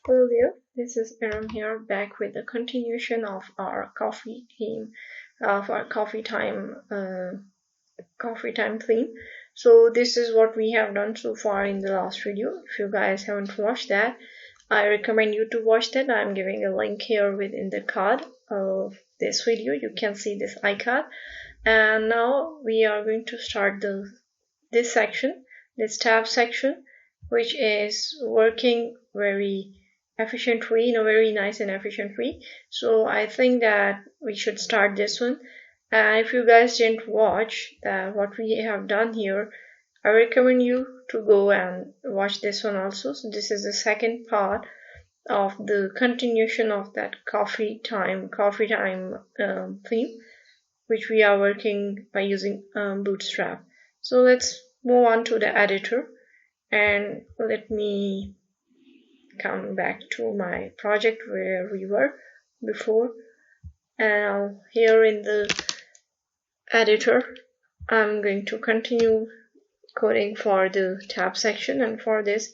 Hello there, this is Aram here, back with the continuation of our coffee theme, of our coffee time theme. So this is what we have done so far in the last video. If you guys haven't watched that, I recommend you to watch that. I'm giving a link here within the card of this video. You can see this icon. And now we are going to start this section, this tab section, which is working very efficiently, in a very nice and efficient way. So I think that we should start this one. And if you guys didn't watch what we have done here, I recommend you to go and watch this one also. So this is the second part of the continuation of that coffee time theme, which we are working by using Bootstrap. So let's move on to the editor, and let me come back to my project where we were before. And here in the editor, I'm going to continue coding for the tab section, and for this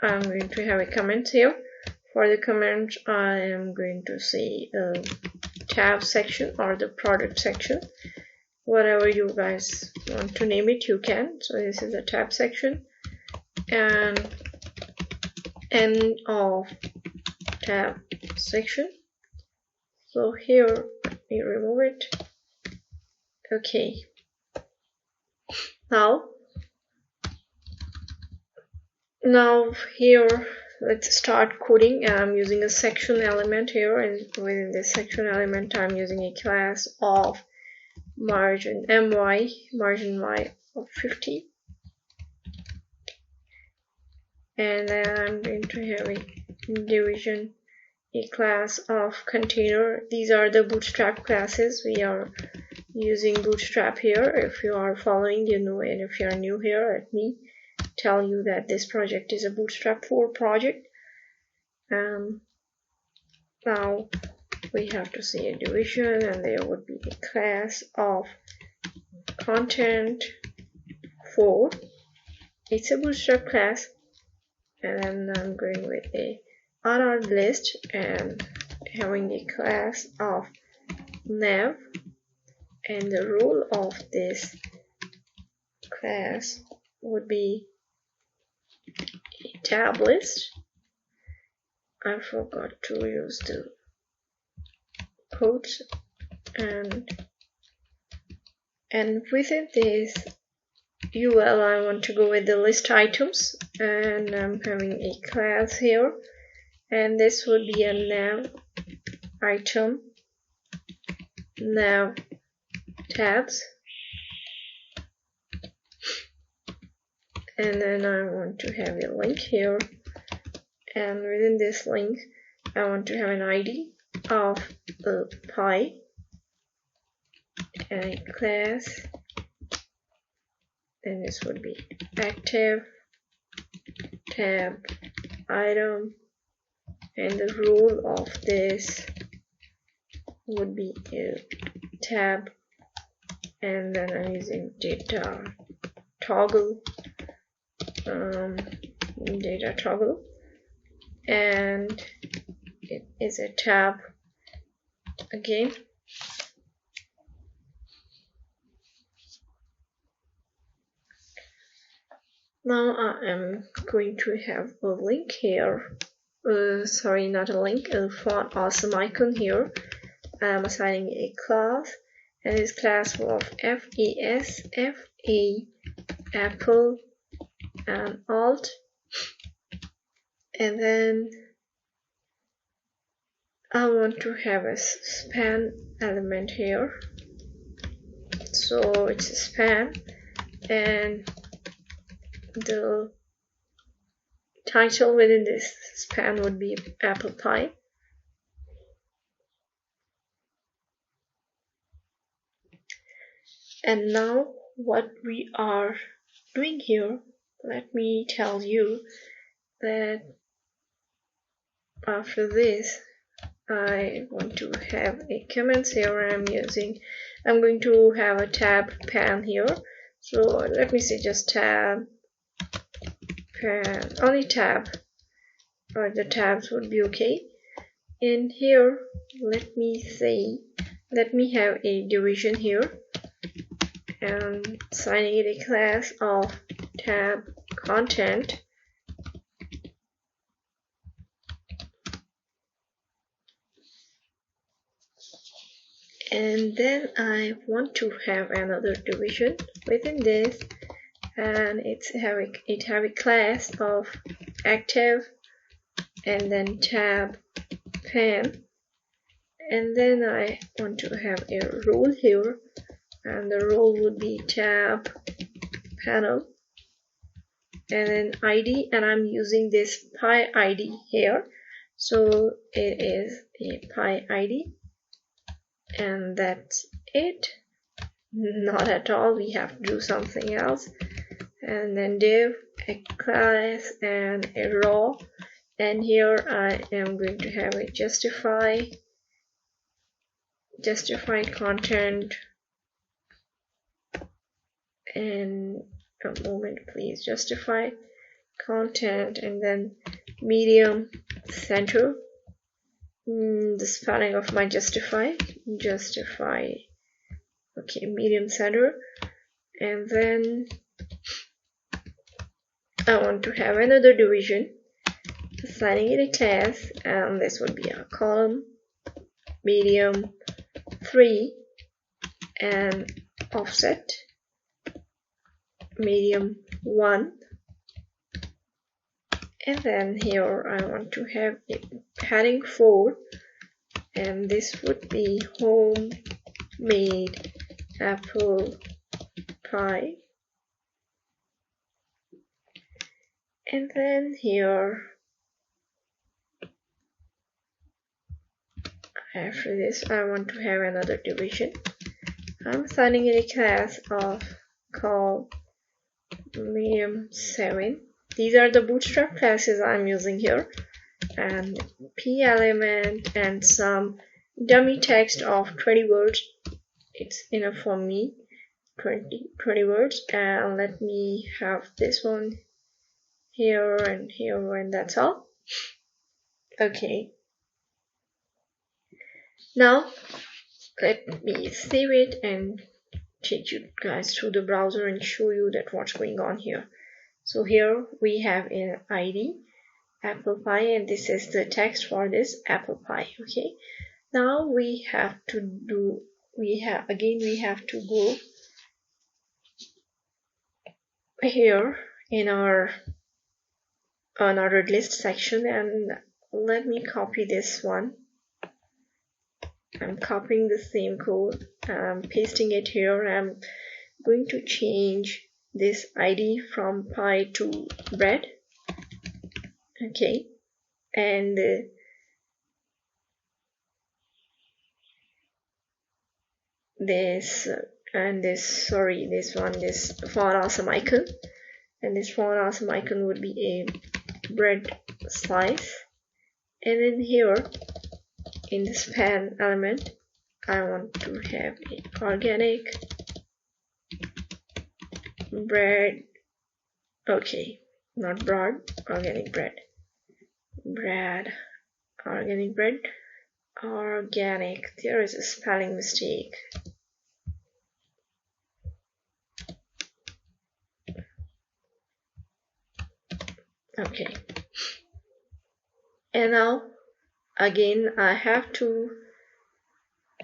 I'm going to have a comment here. For the comment, I am going to say tab section or the product section, whatever you guys want to name it, you can. So this is the tab section, and end of tab section. So here we remove it. Okay, now here let's start coding. I'm using a section element here, and within this section element I'm using a class of margin y of 50, and then I'm going to have a division, a class of container. These are the Bootstrap classes. We are using Bootstrap here. If you are following, you know, and if you are new here, let me tell you that this project is a Bootstrap 4 project. Now we have to say a division, and there would be a class of content 4. It's a Bootstrap class, and then I'm going with a unordered list and having a class of nav, and the role of this class would be a tab list. I forgot to use the quotes, and within this UL I want to go with the list items, and I'm having a class here, and this would be a nav item, nav tabs, and then I want to have a link here, and within this link I want to have an ID of a pie, and a class, and this would be active tab item, and the role of this would be a tab, and then I'm using data toggle, and it is a tab again. Now I am going to have a link here, sorry, not a link, a font awesome icon here. I'm assigning a class, and this class of FAS, FA, Apple, and Alt, and then I want to have a span element here, so it's a span, and the title within this span would be apple pie. And now what we are doing here, let me tell you that after this I want to have a comments here. I'm going to have a tab pan here, so let me say just tab pan, only tab, or the tabs would be okay. And here, let me have a division here and assigning it a class of tab content. And then I want to have another division within this, and it have a class of active and then tab pan. And then I want to have a role here, and the role would be tab panel and then ID, and I'm using this pi ID here, so it is a pi ID. And that's it. Not at all, we have to do something else. And then div, a class and a raw, and here I am going to have a justify content, and a moment please, justify content, and then medium center. The spelling of my justify, okay, medium center. And then I want to have another division, assigning it a class, and this would be a column, medium 3, and offset medium 1. And then here I want to have a heading 4, and this would be homemade apple pie. And then here, after this, I want to have another division. I'm assigning it a class of called medium 7. These are the Bootstrap classes I'm using here, and p element and some dummy text of 20 words. It's enough for me, 20 words. And let me have this one here, and that's all. Okay, now let me save it and take you guys through the browser and show you that what's going on here. So here we have an ID, apple pie, and this is the text for this apple pie. Okay, now we have to go here in our unordered list section, and let me copy this one. I'm copying the same code, I'm pasting it here. I'm going to change this ID from pie to bread. Okay, and this font awesome icon, and this font awesome icon would be a bread slice. And then here in this pan element, I want to have a organic bread. Okay, not broad, organic bread. Organic bread. Organic. There is a spelling mistake. Okay. And now again I have to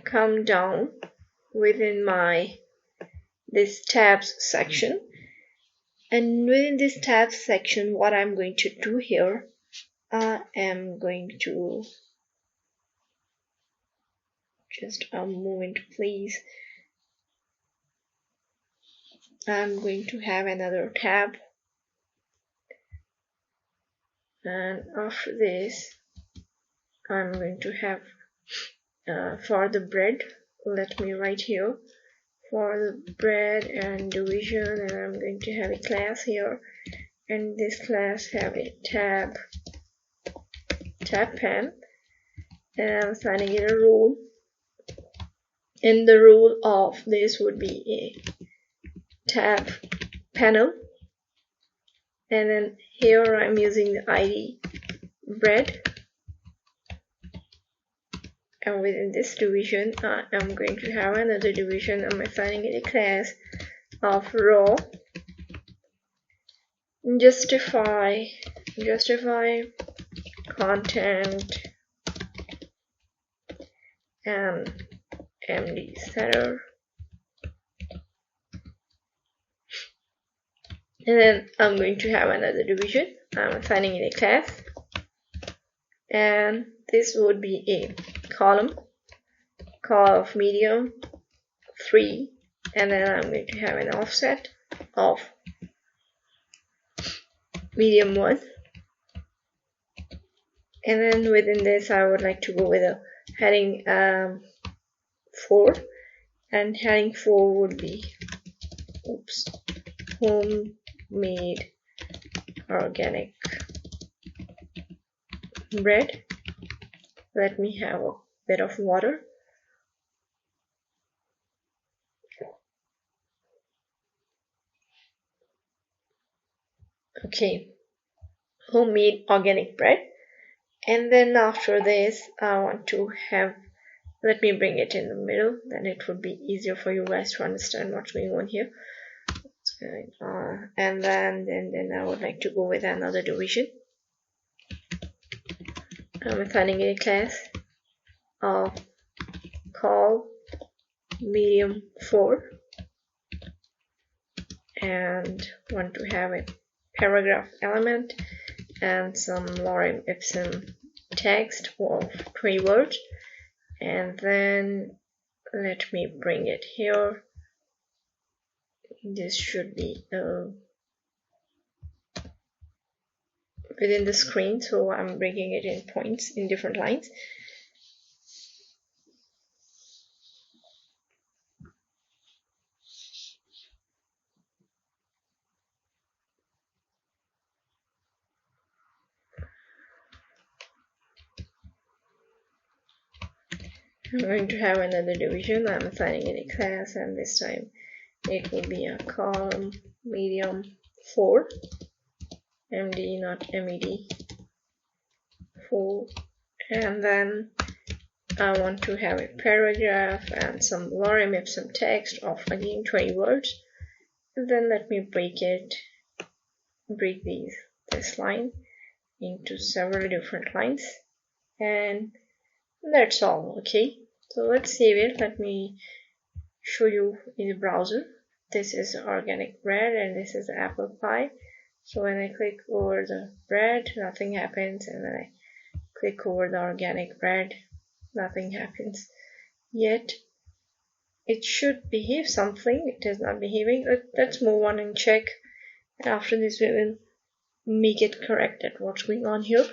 come down within this tabs section, and within this tabs section what I'm going to do here, I am going to, just a moment please, I'm going to have another tab, and after this I'm going to have for the bread, let me write here for the bread and division, and I'm going to have a class here, and this class have a tab pan, and I'm assigning it a role, and the role of this would be a tab panel. And then here I'm using the ID bread, and within this division I'm going to have another division. I'm assigning it a class of row justify content and md setter, and then I'm going to have another division. I'm assigning it a class, and this would be a column of medium 3, and then I'm going to have an offset of medium 1, and then within this I would like to go with a heading 4, and heading 4 would be homemade organic bread. Let me have a bit of water. Okay, homemade organic bread. And then after this I want to have, let me bring it in the middle, then it would be easier for you guys to understand what's going on here. And then I would like to go with another division. I'm assigning a class of call medium 4, and want to have a paragraph element and some lorem ipsum text of 20 words, and then let me bring it here. This should be within the screen, so I'm bringing it in points in different lines. I'm going to have another division. I'm assigning it a class, and this time it will be a column medium 4, md not med 4, and then I want to have a paragraph and some lorem ipsum text of again 20 words, and then let me break this line into several different lines, and that's all. Okay, so let's save it. Let me show you in the browser. This is organic bread and this is apple pie. So when I click over the bread, nothing happens, and when I click over the organic bread, nothing happens. Yet it should behave something. It is not behaving. Let's move on and check, and after this we will make it correct at what's going on here.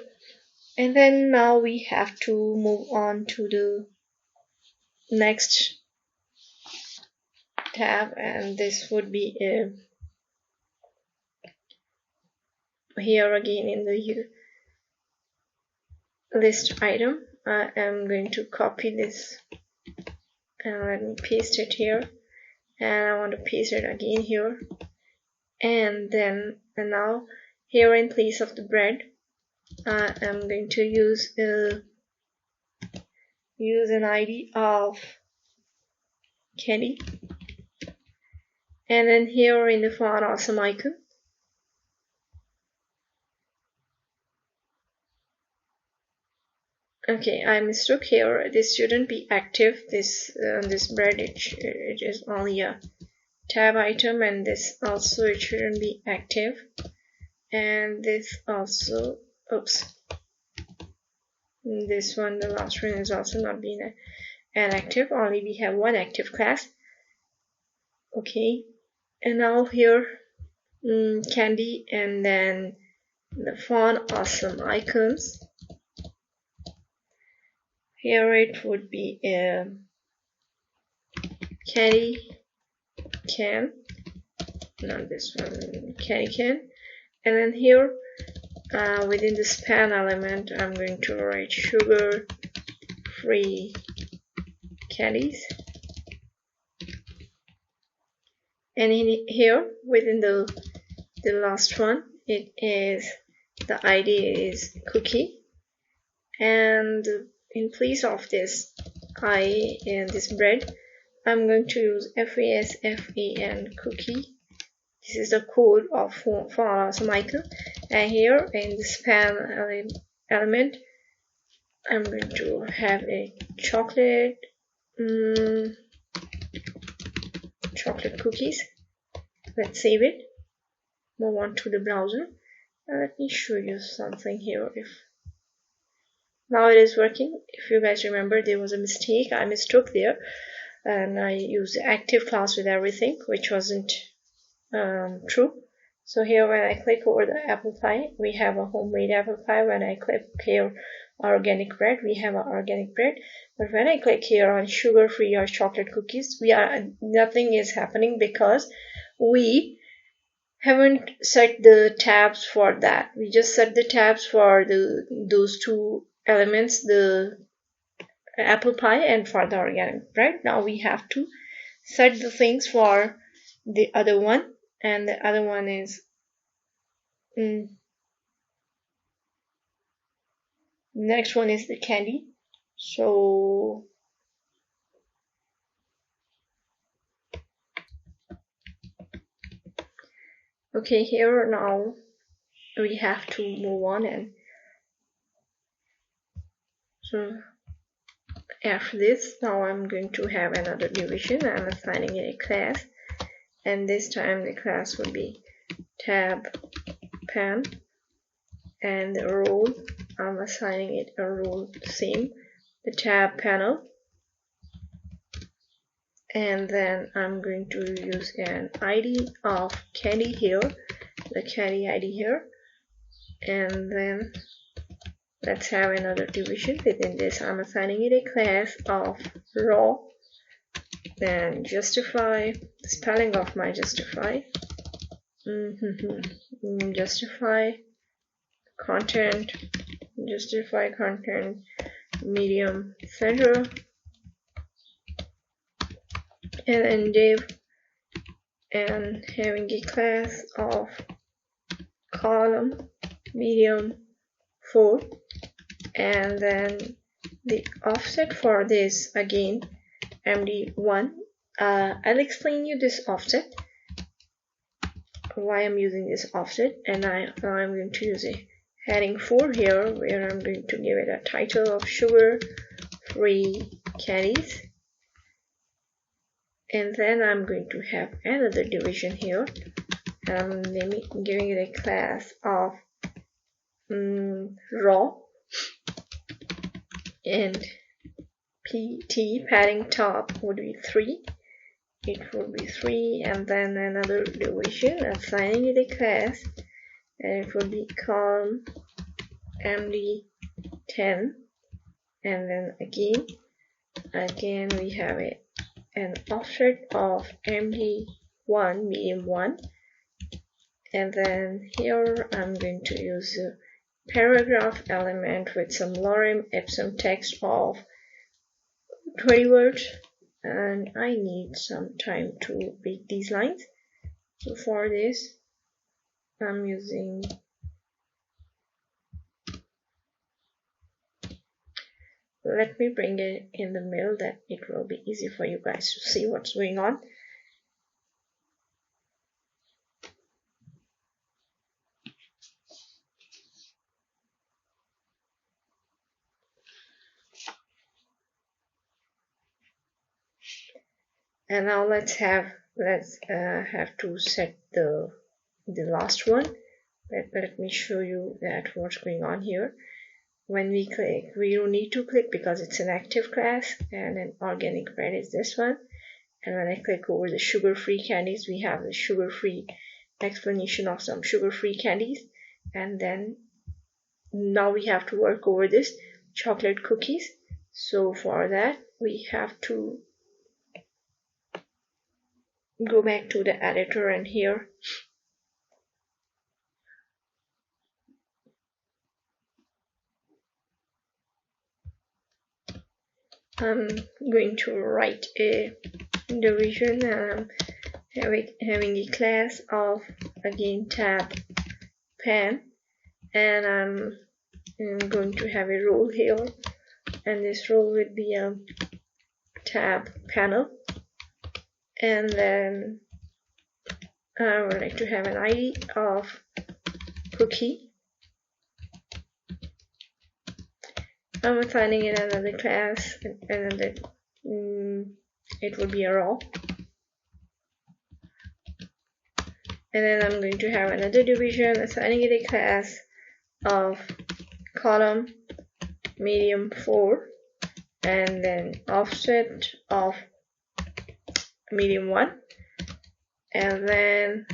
And then now we have to move on to the next tab, and this would be here again in the list item. I am going to copy this and let me paste it here, and I want to paste it again here, and now here in place of the bread I am going to use an ID of candy, and then here in the font awesome icon okay, I mistook here. This shouldn't be active. This bread, it is only a tab item, and this also it shouldn't be active, and this also, oops, this one, the last one, is also not being an active. Only we have one active class. Okay, and now here candy, and then the font awesome icons. Here it would be candy can, not this one, candy can, and then here within the span element I'm going to write sugar free candies, and in here within the last one, it is, the ID is cookie, and in place of this I and this bread, I'm going to use FASFAN cookie. This is the code of for Michael, and here in the span element, I'm going to have a chocolate chocolate cookies. Let's save it. Move on to the browser, and let me show you something here. If now it is working. If you guys remember, there was a mistake. I mistook there, and I used the active class with everything, which wasn't true. So here when I click over the apple pie, we have a homemade apple pie. When I click here organic bread, we have our organic bread. But when I click here on sugar free or chocolate cookies, nothing is happening because we haven't set the tabs for that. We just set the tabs for those two elements, the apple pie and for the organic bread. Now we have to set the things for the other one, and the other one is next one is the candy. So okay, here now we have to move on, and so after this, now I'm going to have another division. I'm assigning it a class, and this time the class will be tab pan, and the role, I'm assigning it a role same, the tab panel, and then I'm going to use an ID of candy here, the candy ID here, and then let's have another division. Within this, I'm assigning it a class of raw, then justify, the spelling of my justify, justify content, justify content, medium center, and then div, and having a class of column medium 4, and then the offset for this again MD1. I'll explain you this offset, why I'm using this offset, and I'm going to use a heading 4 here, where I'm going to give it a title of sugar free candies, and then I'm going to have another division here, and I'm giving it a class of raw, and PT padding top would be 3, it would be 3, and then another division assigning it a class, and it would be column MD10, and then again we have an offset of MD1 medium 1, and then here I'm going to use a paragraph element with some lorem ipsum text of 20 words, and I need some time to read these lines. So for this, I'm using let me bring it in the middle, that it will be easy for you guys to see what's going on. And now let's have to set the last one. Let me show you that what's going on here. When we click, we don't need to click because it's an active class, and an organic bread is this one. And when I click over the sugar-free candies, we have the sugar-free explanation of some sugar-free candies. And then now we have to work over this chocolate cookies. So for that, we have to go back to the editor, and here I'm going to write a division, and I'm having a class of again tab pan, and I'm I'm going to have a role here, and this role would be a tab panel, and then I would like to have an ID of cookie. I'm assigning it another class, another it would be a raw, and then I'm going to have another division, assigning it a class of column medium 4, and then offset of medium 1, and then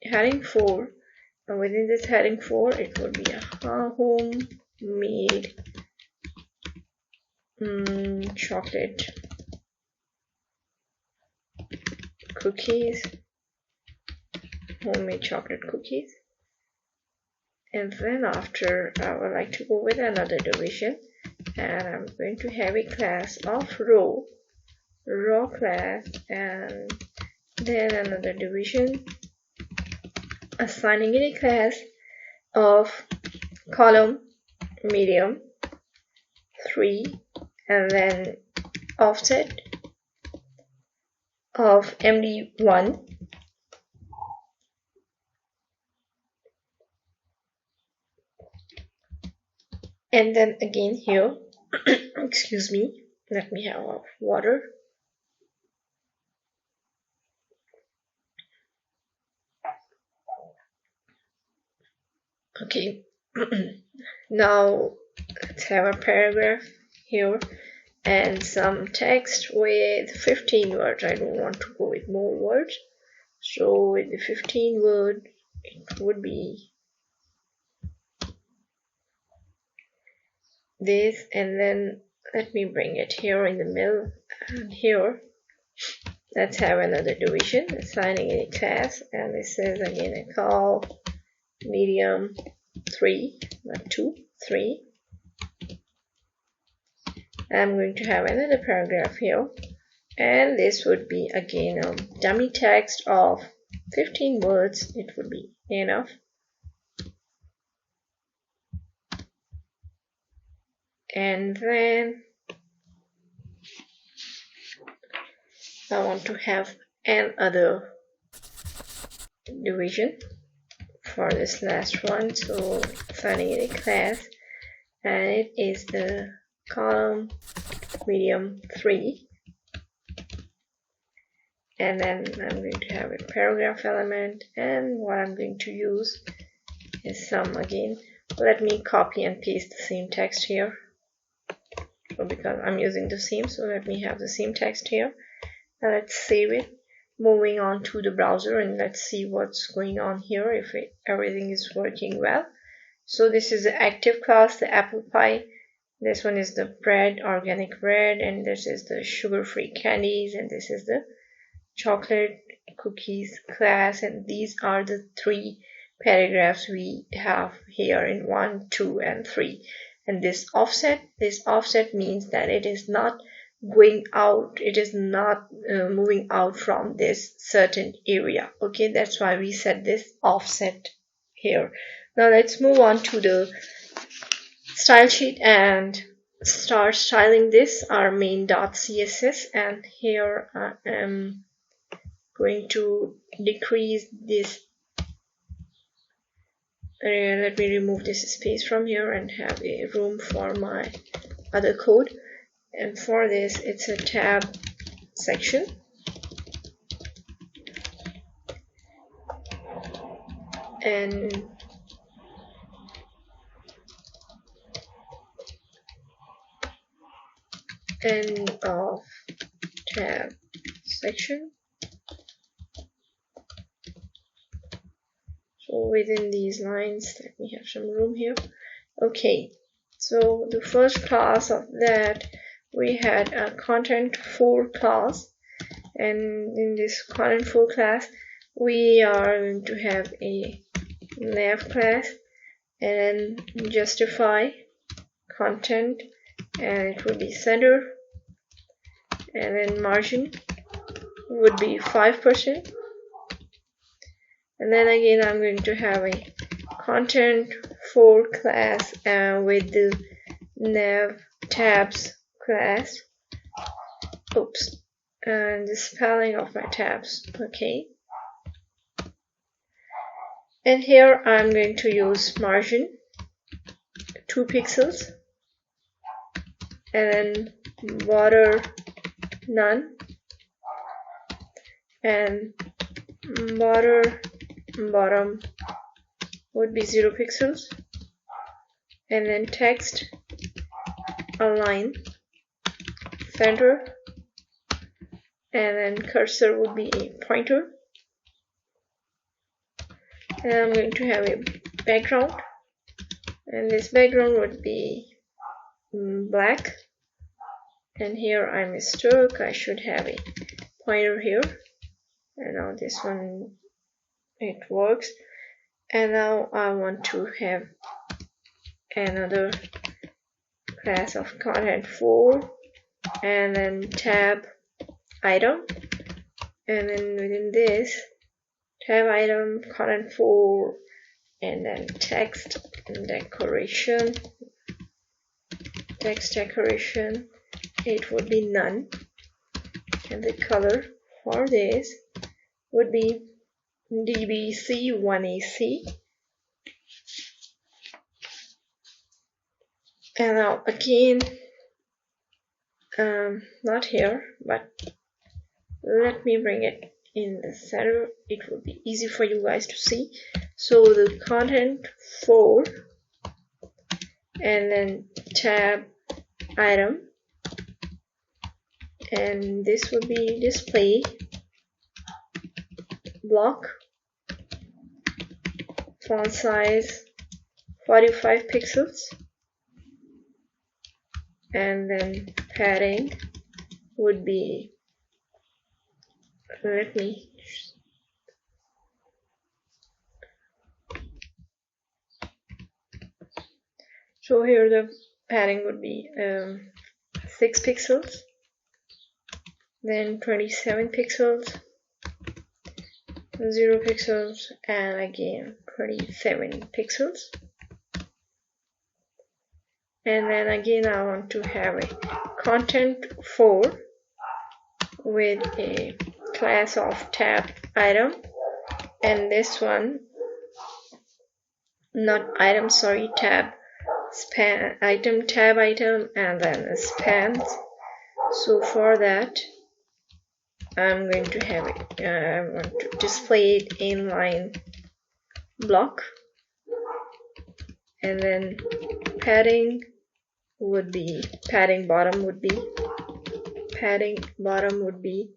heading 4, and within this heading 4 it would be a homemade chocolate cookies, homemade chocolate cookies. And then after, I would like to go with another division, and I'm going to have a class of raw class, and then another division, assigning it a class of column medium 3, and then offset of MD1, and then again here excuse me, let me have water. Okay, now let's have a paragraph here and some text with 15 words. I don't want to go with more words, so with the 15 word it would be this, and then let me bring it here in the middle, and here let's have another division, assigning a class, and this is again a call medium 3, not 2, 3. I'm going to have another paragraph here, and this would be again a dummy text of 15 words. It would be enough. And then I want to have another division for this last one, so assigning it a class, and it is the column medium 3, and then I'm going to have a paragraph element, and what I'm going to use is some, again, let me copy and paste the same text here. So because I'm using the same, so let me have the same text here, and let's save it. Moving on to the browser, and let's see what's going on here, if everything is working well. So this is the active class, the apple pie. This one is the bread, organic bread, and this is the sugar-free candies, and this is the chocolate cookies class, and these are the 3 paragraphs we have here in 1, 2, and 3. And this offset means that it is not going out, it is not moving out from this certain area. Okay, that's why we set this offset here. Now let's move on to the style sheet and start styling this, our main.css, and here I am going to decrease this. Let me remove this space from here and have a room for my other code. And for this, it's a tab section. And end of tab section. So within these lines, let me have some room here. Okay, so the first class of that, we had a content4 class, and in this content4 class we are going to have a nav class and justify content, and it will be center, and then margin would be 5%, and then again I'm going to have a content for class with the nav tabs class. Oops, and the spelling of my tabs. Okay. And here I'm going to use margin 2 pixels and then border none and border bottom would be 0 pixels and then text align center and then cursor would be a pointer. And I'm going to have a background and this background would be black, and here I mistook, I should have a pointer here, and now this one it works. And now I want to have another class of content 4 and then tab item, and then within this tab item content 4 and then text decoration, text decoration, it would be none, and the color for this would be DBC1AC. And now again, not here, but let me bring it in the center, it will be easy for you guys to see. So the content 4 and then tab item, and this would be display block, font size 45 pixels, and then padding would be, let me so here the padding would be 6 pixels, then 27 pixels, 0 pixels, and again 27 pixels. And then again I want to have a content 4 with a class of tab item, and this one, not item, sorry, tab span item, tab item, and then spans. So for that I'm going to have it, I want to display it inline block, and then padding would be, padding bottom would be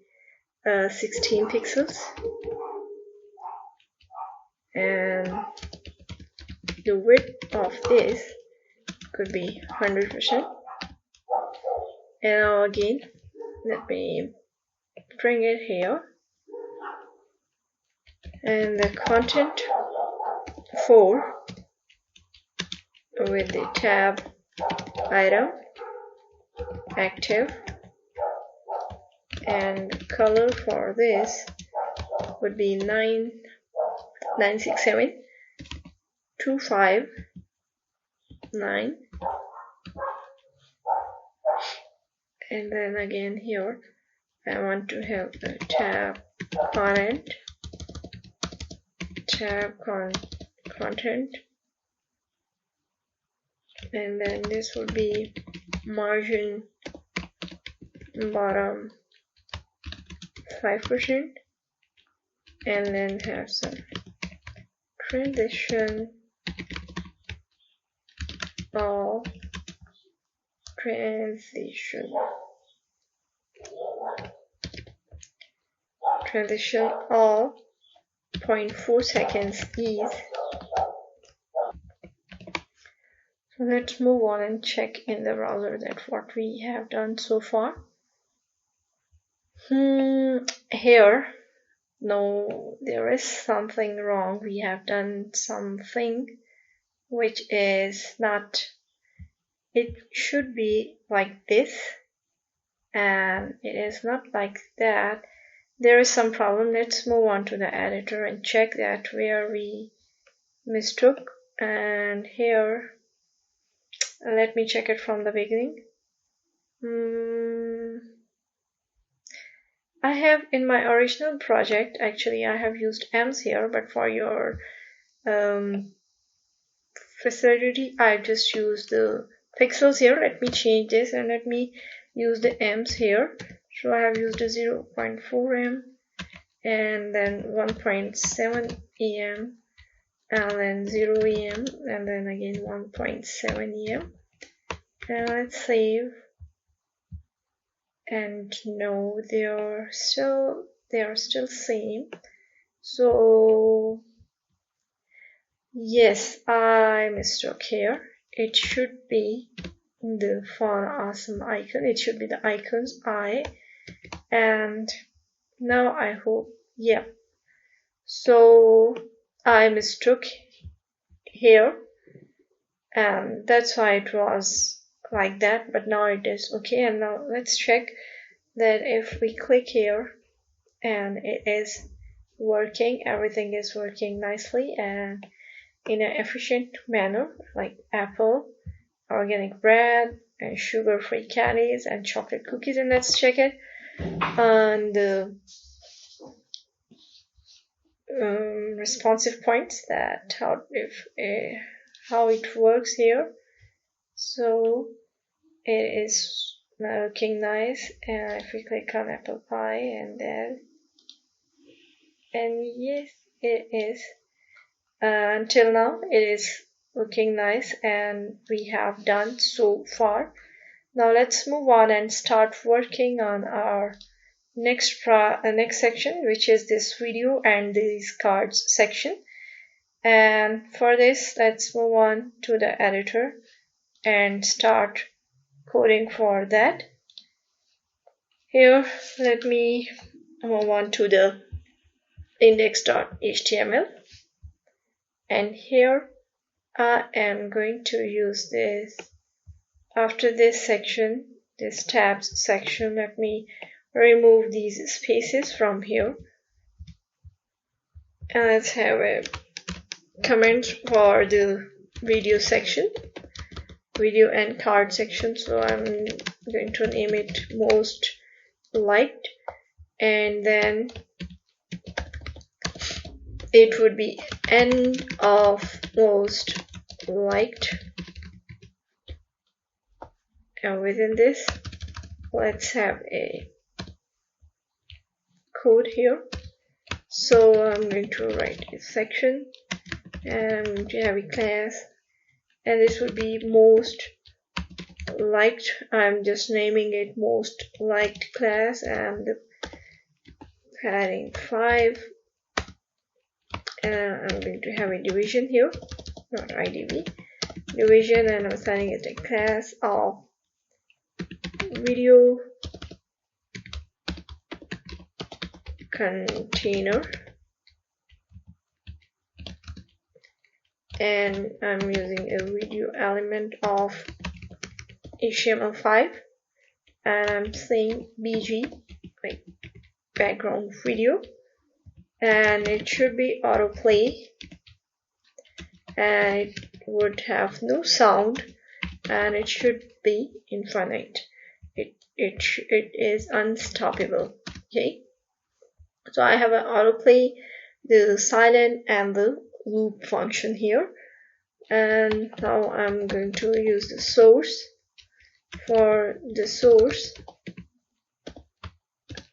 16 pixels, and the width of this could be 100%. And now again, let me bring it here, and the content 4 with the tab item active, and the color for this would be 9672559, and then again here I want to have the tab content, content, and then this would be margin bottom 5%, and then have some transition all, transition all 0.4 seconds ease. So let's move on and check in the browser that what we have done so far. Here, no, there is something wrong. We have done something which is not, it should be like this, and it is not like that. There is some problem. Let's move on to the editor and check that where we mistook, And here, let me check it from the beginning. I have in my original project, actually I have used ems here, but for your facility I've just used the pixels here. Let me change this and let me use the ems here. So I have used a 0.4 em and then 1.7 em and then 0 em and then again 1.7 em. And let's save. And no, they are still same. So yes, I mistook here. It should be the font awesome icon. It should be the icon's eye. And now I hope, yeah. So I mistook here, and that's why it was like that. But now it is okay. And now let's check that if we click here, and it is working, everything is working nicely and in an efficient manner, like apple, organic bread, and sugar-free candies and chocolate cookies. And let's check it on the responsive points, that how it works here. So it is looking nice, and if we click on apple pie and then, and yes, it is. Until now it is looking nice and we have done so far. Now let's move on and start working on our next section, which is this video and these cards section. And for this, let's move on to the editor and start coding for that. Here, let me move on to the index.html. And here I am going to use this. After this section, this tabs section, let me remove these spaces from here. And let's have a comment for the video section, video and card section. So I'm going to name it most liked, and then it would be end of most liked. And within this, let's have a code here. So I'm going to write a section and I'm going to have a class, and this would be most liked. I'm just naming it most liked class, and adding 5. And I'm going to have a division here, not IDV, division, and I'm assigning it a class of video container, and I'm using a video element of HTML5, and I'm saying BG, like background video, and it should be autoplay, and it would have no sound, and it should be infinite. It is unstoppable. Okay, so I have an autoplay, the silent, and the loop function here. And now I'm going to use the source. For the source,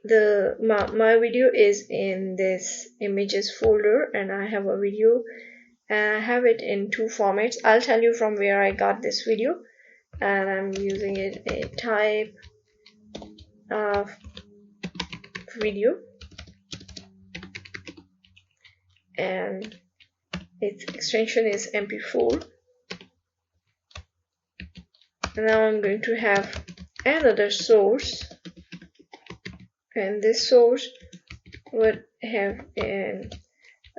my video is in this images folder, and I have a video, and I have it in 2 formats. I'll tell you from where I got this video, and I'm using it a type of video, and its extension is MP4. And now I'm going to have another source, and this source would have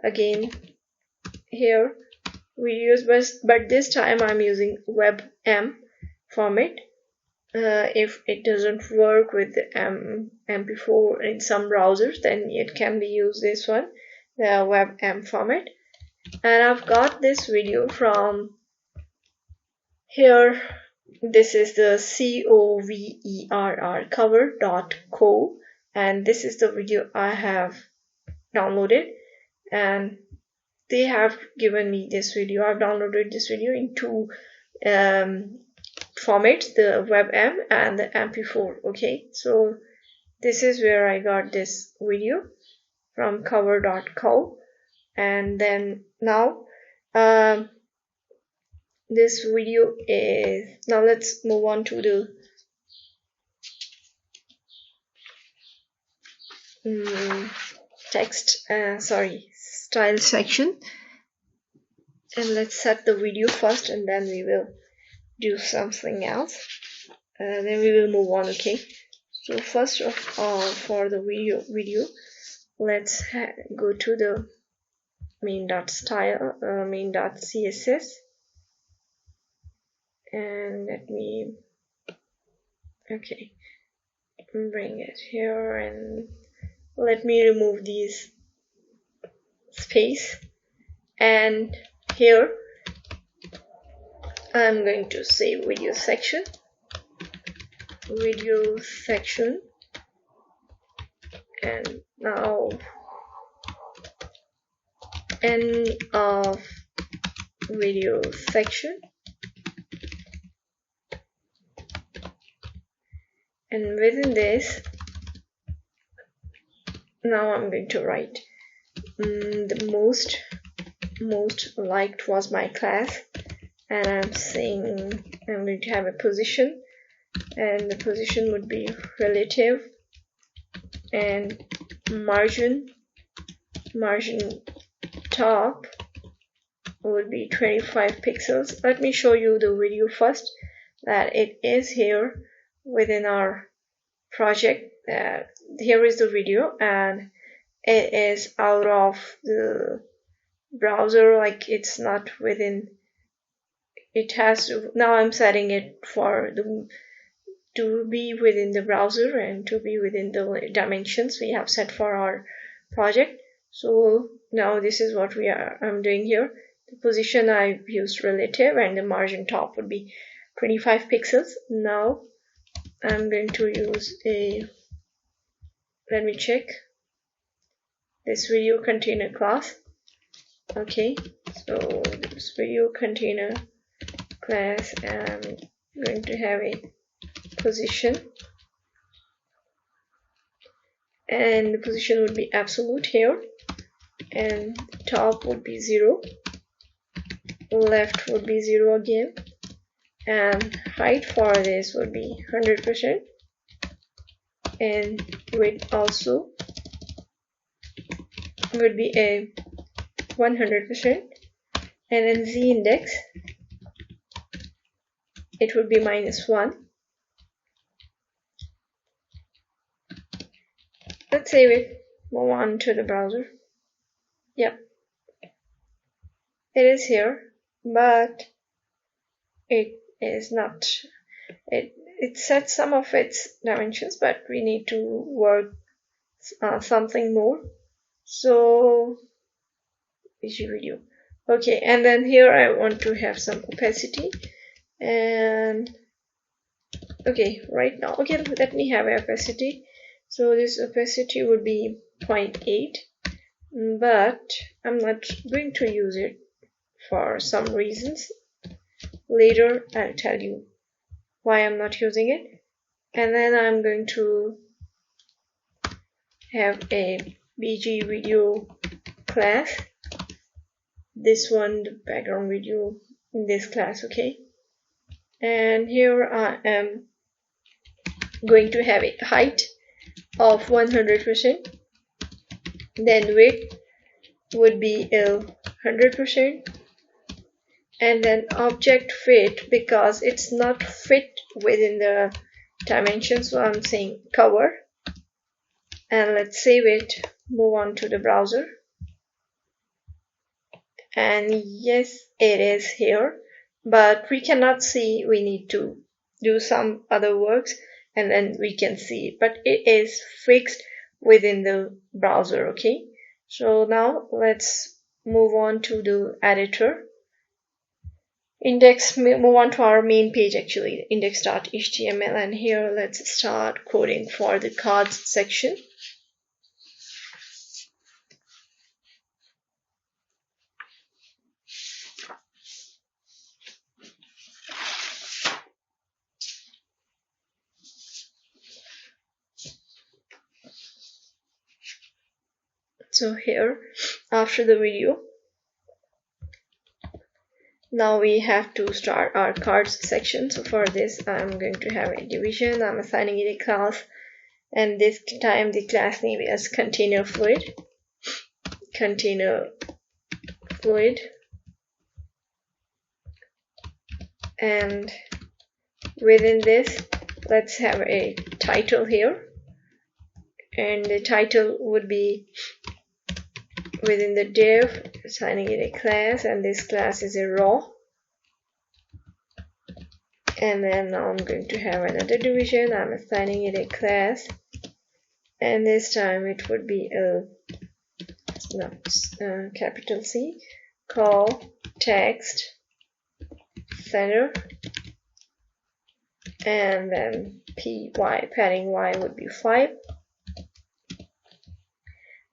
again here videos, but this time I'm using WebM format. If it doesn't work with the MP4 in some browsers, then it can be used this one, the WebM format. and I've got this video from here. This is the cover.co, and this is the video I have downloaded, and they have given me this video. I've downloaded this video in two formats, the WebM and the MP4. Okay, so this is where I got this video from cover.co, and then now this video is, now let's move on to the style section, and let's set the video first, and then we will do something else, and then we will move on. Okay, so first of all, for the video, let's go to the main.css, and let me bring it here, and let me remove these space, and here I'm going to say video section, and now end of video section, and within this, now I'm going to write the most liked was my class, and I'm saying I'm going to have a position, and the position would be relative, and margin top would be 25 pixels. Let me show you the video first, that it is here within our project. Here is the video, and it is out of the browser, like it's not within, it has to, now I'm setting it for to be within the browser and to be within the dimensions we have set for our project. So now this is what I'm doing here. The position I've used relative, and the margin top would be 25 pixels. Now I'm going to use let me check this video container class. Okay, so this video container class, I'm going to have a position, and the position would be absolute here, and top would be 0, left would be 0 again, and height for this would be 100%, and width also would be a 100%, and then z index, it would be -1. Let's save it, move on to the browser. Yep, it is here, but it is not, it sets some of its dimensions, but we need to work something more. So video, okay, and then here I want to have some opacity, and okay, right now, okay, let me have opacity. So this opacity would be 0.8, but I'm not going to use it for some reasons. Later I'll tell you why I'm not using it. And then I'm going to have a BG video class, this one, the background video in this class. Okay, and here I am going to have a height of 100%, then width would be 100%, and then object fit, because it's not fit within the dimensions, so I'm saying cover, and let's save it, move on to the browser, and yes, it is here, but we cannot see, we need to do some other works and then we can see it, but it is fixed within the browser. Okay, so now let's move on to the editor. Move on to our main page actually, index.html, and here let's start coding for the cards section. So here, after the video, now we have to start our cards section. So for this, I'm going to have a division. I'm assigning it a class, and this time the class name is container fluid. And within this, let's have a title here, and the title would be within the div, assigning it a class, and this class is a raw. And then now I'm going to have another division. I'm assigning it a class, and this time it would be a capital C, call text center, and then py, padding y would be 5.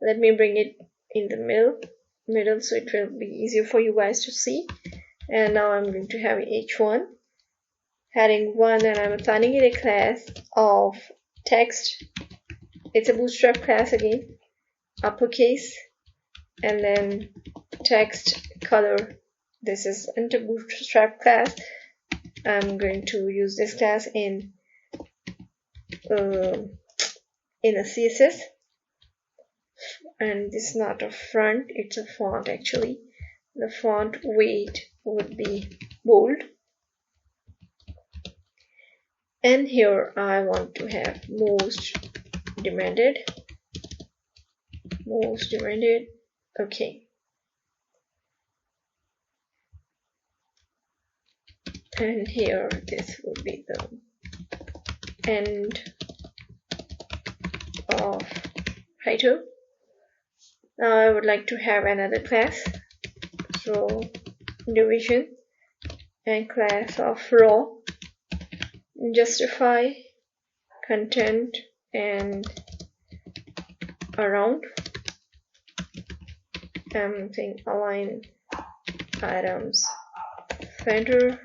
Let me bring it in the middle so it will be easier for you guys to see. And now I'm going to have h1 heading 1, and I'm assigning it a class of text. It's a Bootstrap class again, uppercase, and then text color. This is into Bootstrap class. I'm going to use this class in a CSS. And this is not a font, it's a font actually. The font weight would be bold. And here I want to have most demanded. Okay. And here this would be the end of title. Now I would like to have another class, so division and class of raw, justify, content, and around. I'm saying align items center.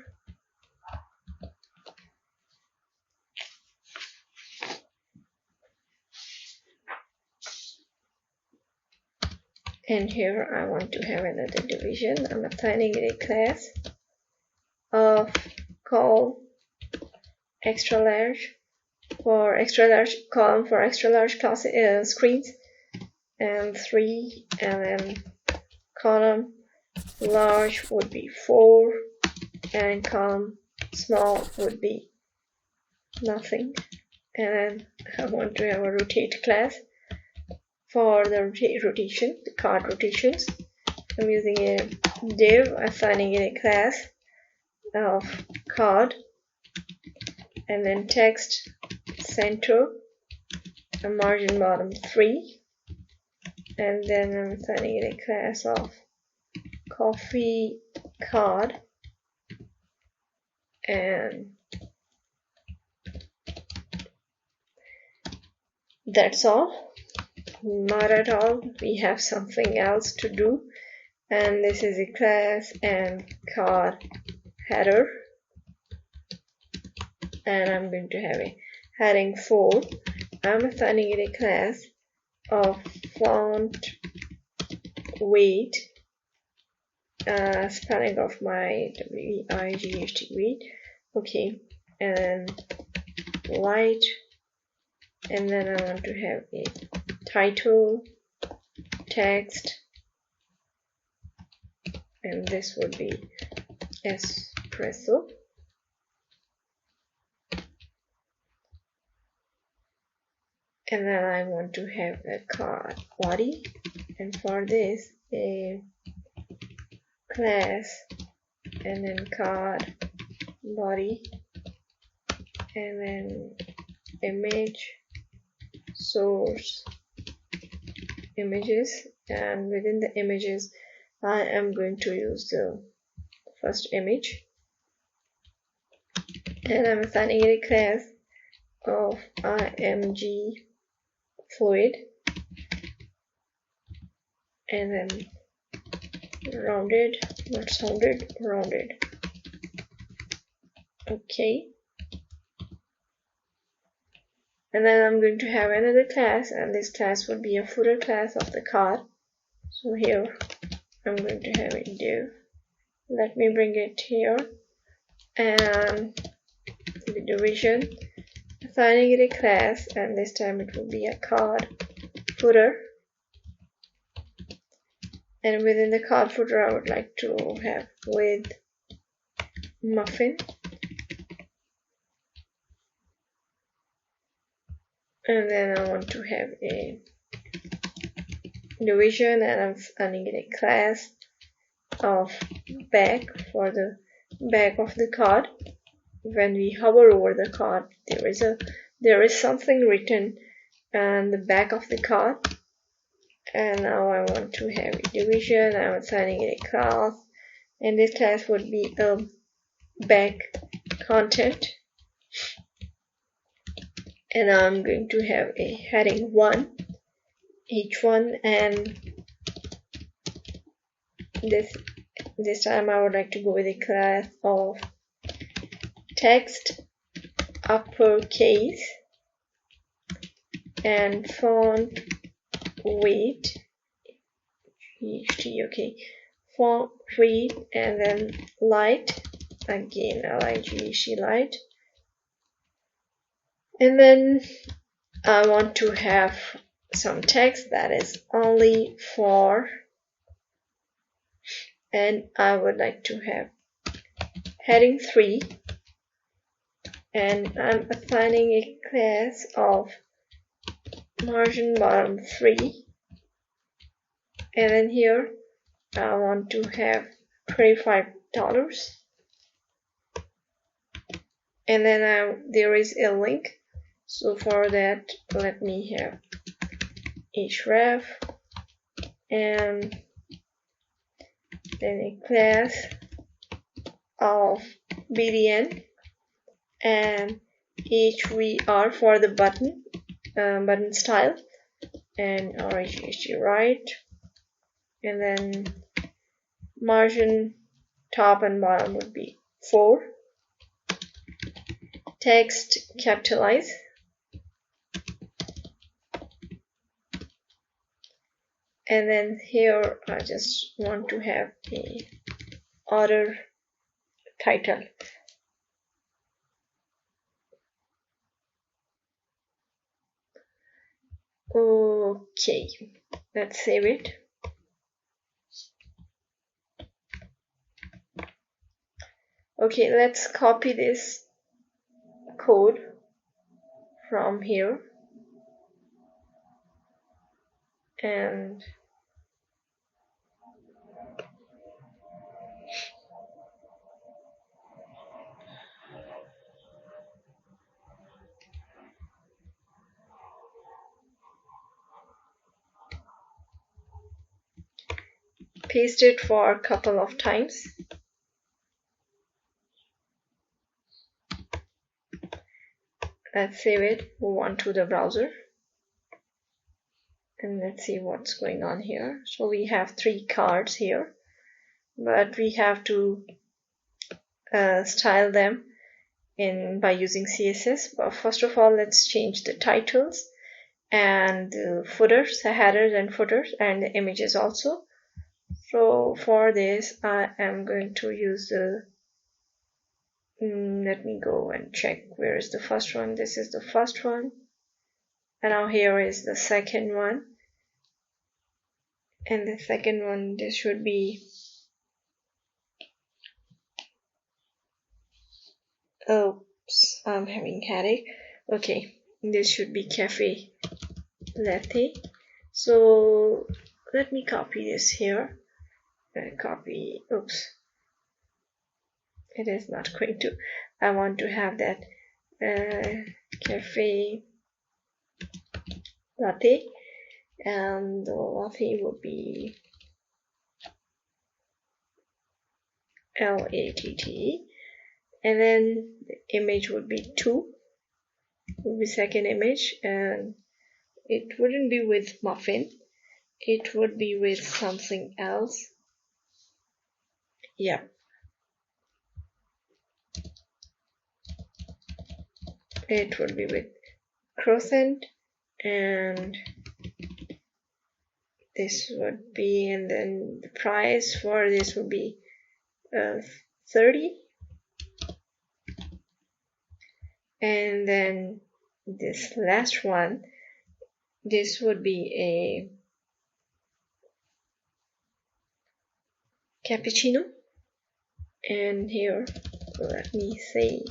And here I want to have another division. I'm assigning it a class of call extra large for extra large column for extra large class screens, and 3, and then column large would be 4, and column small would be nothing. And then I want to have a rotate class for the rotation, the card rotations. I'm using a div, assigning it a class of card, and then text center, and margin bottom 3, and then I'm assigning it a class of coffee card, and that's all. Not at all, we have something else to do, and this is a class and card header, and I'm going to have a heading 4. I'm assigning it a class of font weight, spelling of my W-E-I-G-H-T weight, okay, and then light, and then I want to have a title, text, and this would be espresso. And then I want to have a card body, and for this a class, and then card body, and then image source images, and within the images I am going to use the first image, and I'm assigning it a class of img fluid, and then rounded, not sounded, rounded. Okay. And then I'm going to have another class, and this class would be a footer class of the card. So here I'm going to have it div. Let me bring it here, and the division, assigning it a class, and this time it will be a card footer. And within the card footer, I would like to have with muffin. And then I want to have a division, and I'm assigning it a class of back for the back of the card. When we hover over the card, there is something written on the back of the card. And now I want to have a division. I'm assigning it a class, and this class would be a back content. And I'm going to have a heading 1, h1, and this time I would like to go with a class of text uppercase and font weight, okay, font weight, and then light, again light, light. And then I want to have some text that is only for, and I would like to have heading 3, and I'm assigning a class of margin bottom 3, and then here I want to have $25, and then there is a link. So for that, let me have href, and then a class of bdn and hvr for the button style, and rhg right, and then margin top and bottom would be 4, text capitalize, and then here I just want to have a order title. Okay, let's save it. Okay, let's copy this code from here and paste it for a couple of times. Let's save it, move on to the browser, and let's see what's going on here. So we have 3 cards here, but we have to style them by using CSS. But first of all, let's change the titles and the footers, the headers and footers, and the images also. So for this, I am going to use the let me go and check where is the first one. This is the first one, and now here is the second one, and the second one, this should be, oops, I'm having headache. Okay, this should be cafe latte. So let me copy this here, copy, oops, it is not going to, I want to have that cafe latte, and the latte will be L-A-T-T, and then the image would be 2, would be second image, and it wouldn't be with muffin, it would be with something else. Yeah, it would be with croissant, and this would be, and then the price for this would be 30, and then this last one, this would be a cappuccino, and here let me say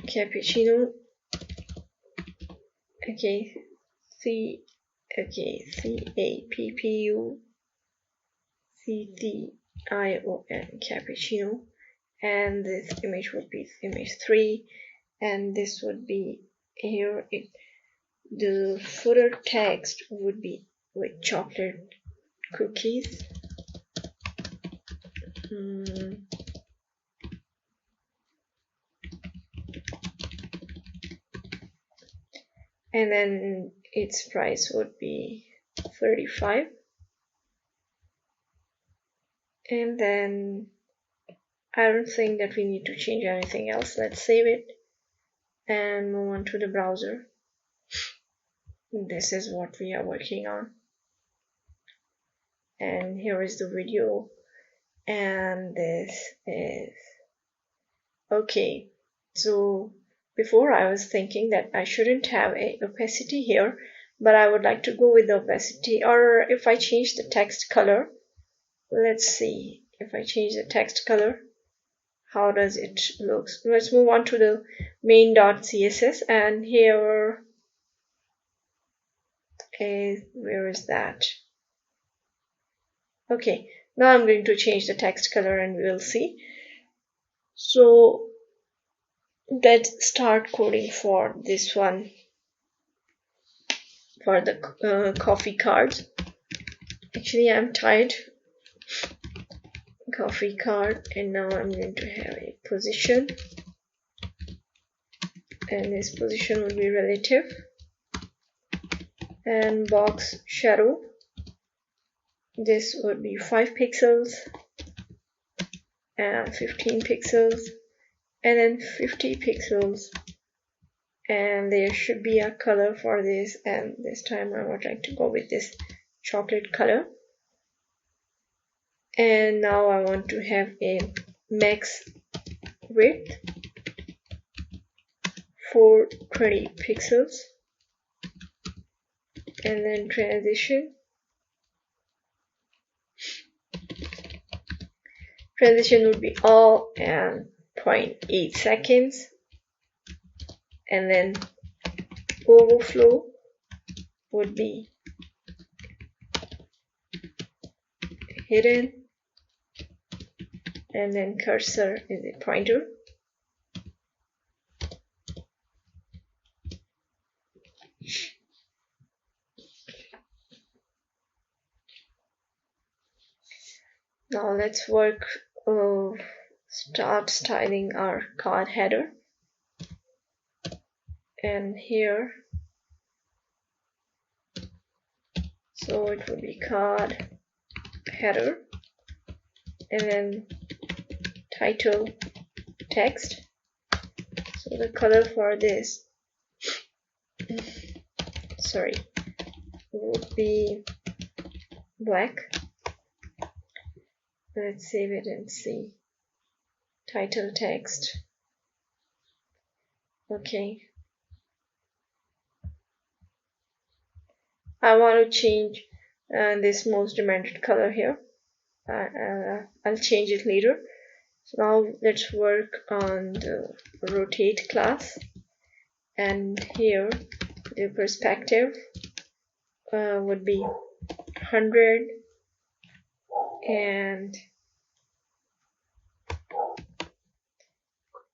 cappuccino. Okay, C-A-P-P-U-C-T-I-O-N, cappuccino, and this image would be image 3, and this would be here. The footer text would be with chocolate cookies. And then its price would be 35. And then I don't think that we need to change anything else. Let's save it and move on to the browser. This is what we are working on. And here is the video. And this is okay. So before I was thinking that I shouldn't have a opacity here, but I would like to go with the opacity. Or if I change the text color, let's see if I change the text color, how does it look? Let's move on to the main.css, and here is, where is that? Okay, now I'm going to change the text color and we'll see. So let's start coding for this one, for the coffee cards. Actually, I'm tired. Coffee card, and now I'm going to have a position, and this position will be relative, and box shadow, this would be 5 pixels and 15 pixels and then 50 pixels, and there should be a color for this, and this time I would like to go with this chocolate color. And now I want to have a max width for 20 pixels, and then transition would be all and 0.8 seconds, and then overflow would be hidden, and then cursor is a pointer. Now let's work, start styling our card header, and here, so it would be card header, and then title text. So the color for this, sorry, would be black. Let's save it and see. Title text. Okay. I want to change this most demanded color here. I'll change it later. So now let's work on the rotate class, and here the perspective would be 100, and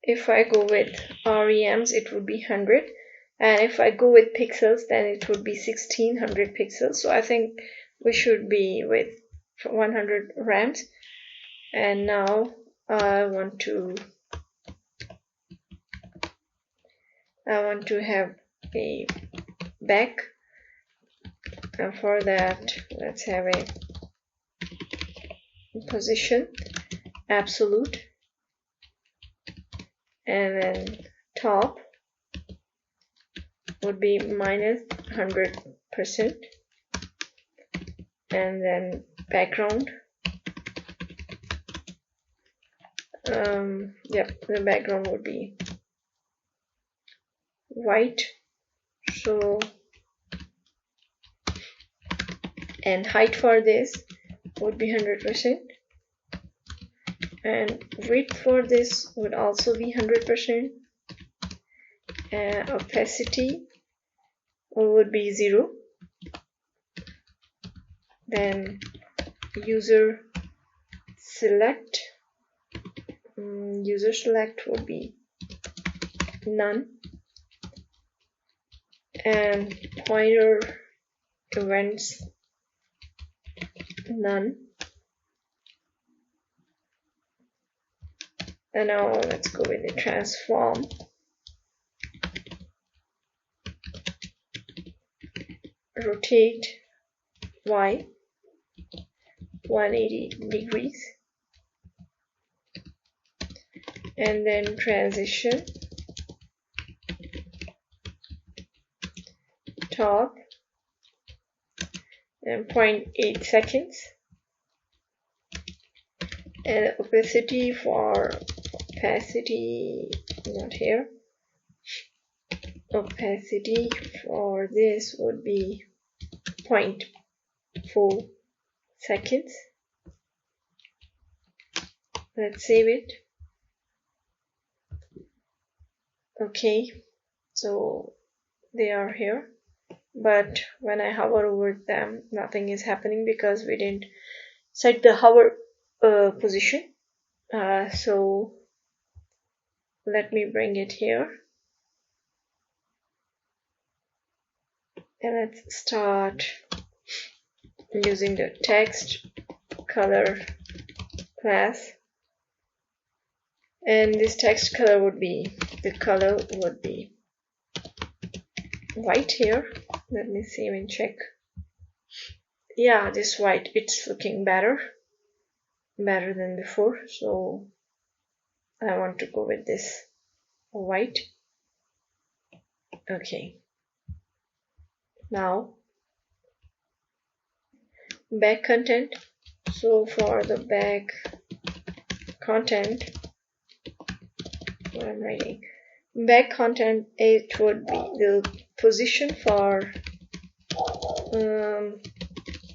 if I go with REMs it would be 100, and if I go with pixels then it would be 1600 pixels. So I think we should be with 100 rams. And now I want to have a back, and for that let's have a position absolute, and then top would be minus 100%, and then background, the background would be white. So, and height for this would be 100%, and width for this would also be 100%, and opacity would be 0. Then user select would be none, and pointer events none. And now let's go with the transform. Rotate Y 180 degrees, and then transition top and 0.8 seconds, and opacity not here. Opacity for this would be 0.4 seconds. Let's save it. Okay, so they are here, but when I hover over them, nothing is happening because we didn't set the hover position. So let me bring it here, and let's start using the text color class. And this text color would be, the color would be white here. Let me save and check. Yeah, this white, it's looking better than before, so I want to go with this white. Okay, now back content. So for the back content, what I'm writing, back content, it would be the position for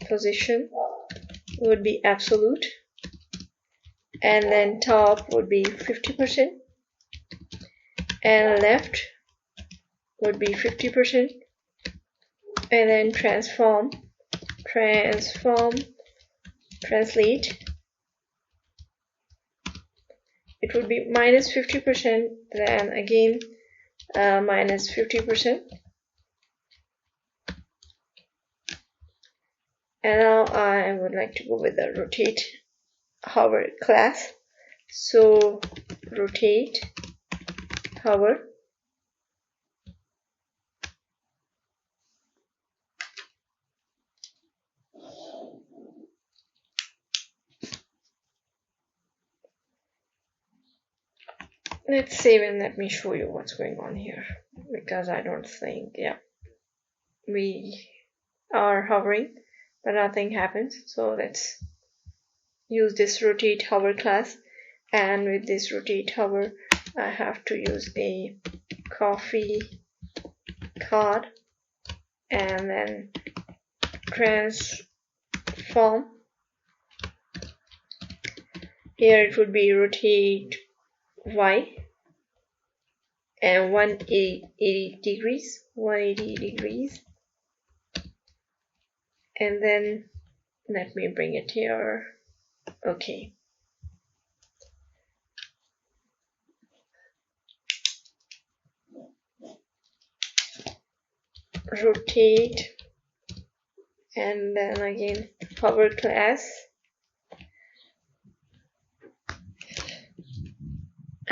position would be absolute, and then top would be 50%, and left would be 50%, and then translate, it would be minus 50%, then again minus 50%. And now I would like to go with the rotate hover class. So rotate hover, let's save and let me show you what's going on here, because I don't think, yeah, we are hovering but nothing happens. So let's use this rotate hover class, and with this rotate hover I have to use a coffee card, and then transform. Here it would be rotate Y and 180 degrees, and then let me bring it here. Okay, rotate, and then again hover class,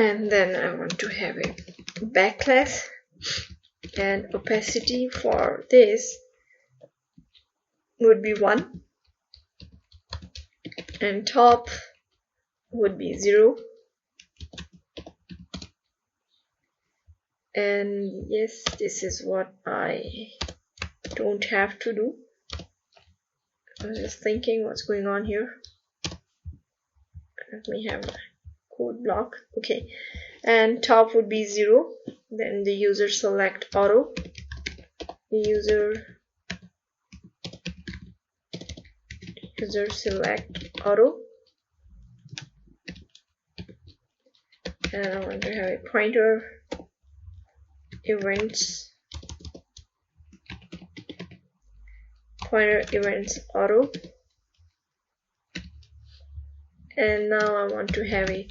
And then I want to have a back class, and opacity for this would be 1, and top would be 0. And yes, this is what I don't have to do. I was just thinking what's going on here. Let me have a code block. Okay, and top would be 0. Then the user select auto. User select auto. And I want to have a pointer events auto. And now I want to have a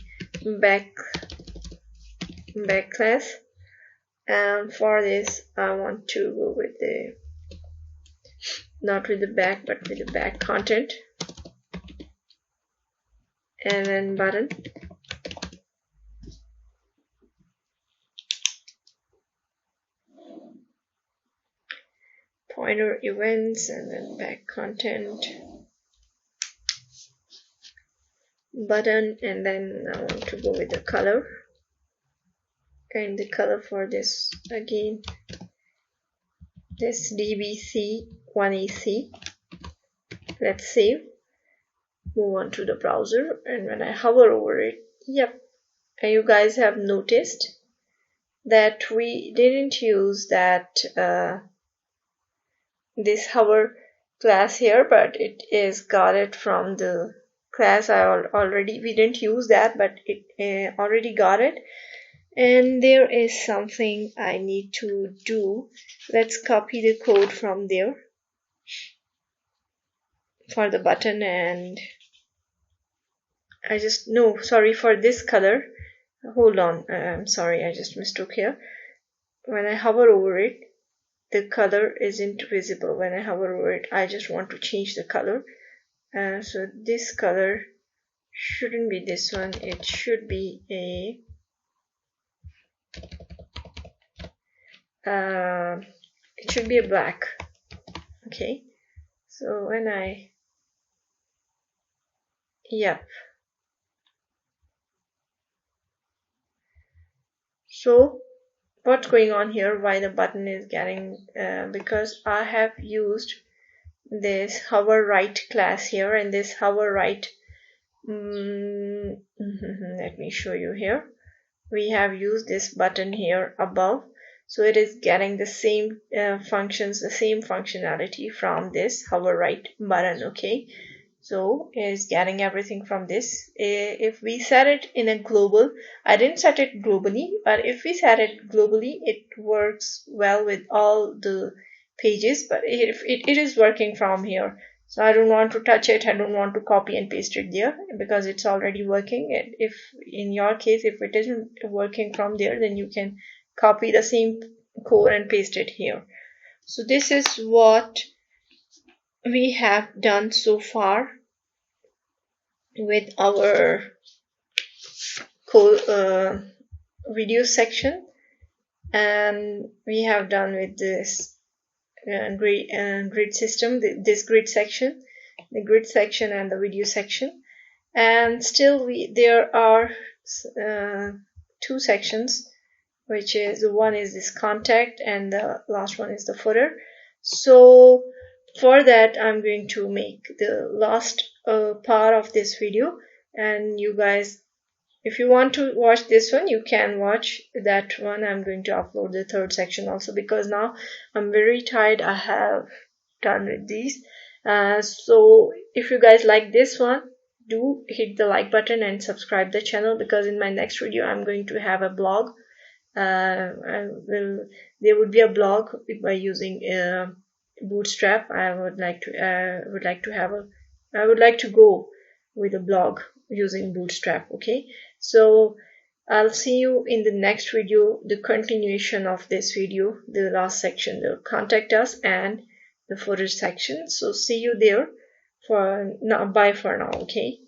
back class, and for this I want to go with the not with the back but with the back content, and then button. Pointer events and then back content, button, and then I want to go with the color, and the color for this again this DBC1AC. Let's save, move on to the browser, and when I hover over it, yep, you guys have noticed that we didn't use that this hover class here, but it is got it from the class I already, we didn't use that, but it already got it. And there is something I need to do. Let's copy the code from there for the button, and sorry, for this color. Hold on, I'm sorry, I just mistook here. When I hover over it, the color isn't visible. When I hover over it, I just want to change the color. So this color shouldn't be this one. It should be a black. Okay. So when I So what's going on here? Why the button is getting because I have used this hover right class here, and this hover right let me show you here. We have used this button here above, so it is getting the same functions, the same functionality from this hover right button. Okay, so it is getting everything from this. If we set it in a global, I didn't set it globally, but if we set it globally, it works well with all the pages, but it is working from here. So I don't want to touch it. I don't want to copy and paste it there because it's already working. If in your case, if it isn't working from there, then you can copy the same code and paste it here. So this is what we have done so far with our video section, and we have done with this grid system, this grid section, the grid section and the video section. And still there are two sections, which is one is this contact and the last one is the footer. So for that, I'm going to make the last part of this video, and you guys, if you want to watch this one, you can watch that one. I'm going to upload the third section also because now I'm very tired. I have done with these. So if you guys like this one, do hit the like button and subscribe the channel, because in my next video I'm going to have a blog. There would be a blog by using Bootstrap. I would like to go with a blog using Bootstrap. Okay, so I'll see you in the next video, the continuation of this video, the last section, the contact us and the footer section. So see you there. For now, bye for now. Okay.